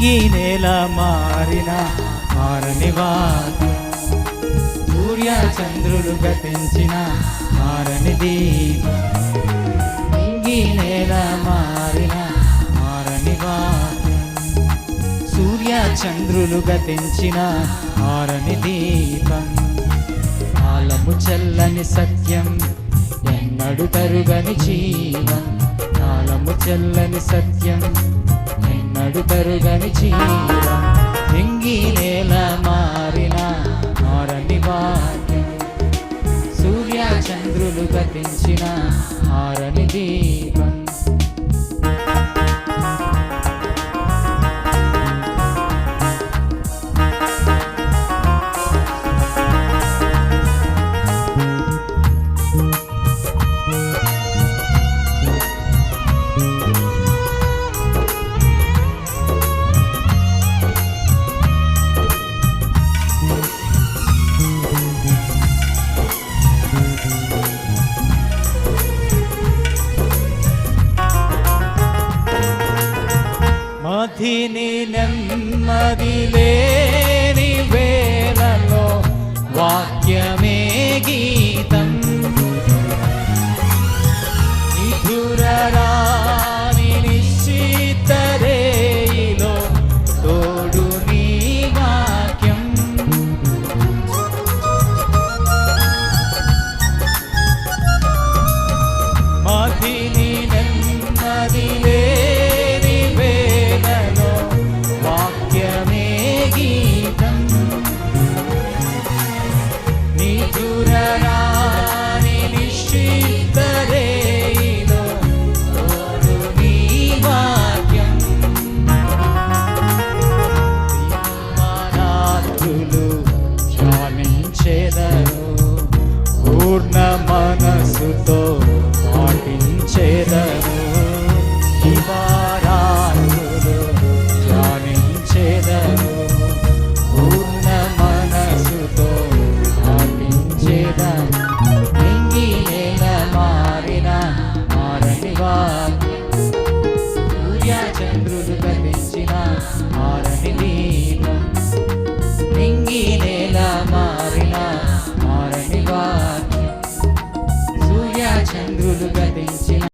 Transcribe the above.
నింగి నేల మారిన మారని వాక్యం, సూర్య చంద్రులు గతించిన మారని దీపం. నింగి నేల మారిన మారని వాక్యం, సూర్య చంద్రులు గతించిన మారని దీపం. కాలము చెల్లని సత్యం, ఎన్నడు తరుగని జీవం. కాలము చెల్లని సత్యం, ఎన్నడు తరుగని జీవం. నింగి నేల మారిన మారని వాక్యం, సూర్య చంద్రులు గతించిన మారని దీపం. మదిని నెమ్మది లేని వేళలో వాక్యమే గీతం. నిధురరాని నిశ్చిత రేయిలో తోడు నీ వాక్యం. మదిని నెమ్మది లేని వేళలో వాక్యమే గీతం. నిధురరాని నిశ్చిత రేయిలో తోడు నీ వాక్యం. దివారాత్రులు ధ్యానించెదను, పూర్ణ మనసుతో పాటించెదను. దివారాత్రులు ధ్యానించెదను, పూర్ణ మనసుతో పాటించెదను. నింగి నేల మారిన మారని వాక్యం, సూర్య చంద్రులు గతించిన మారని దీపం. నింగి నేల మారిన మారని వాక్యం, సూర్య చంద్రులు గతించిన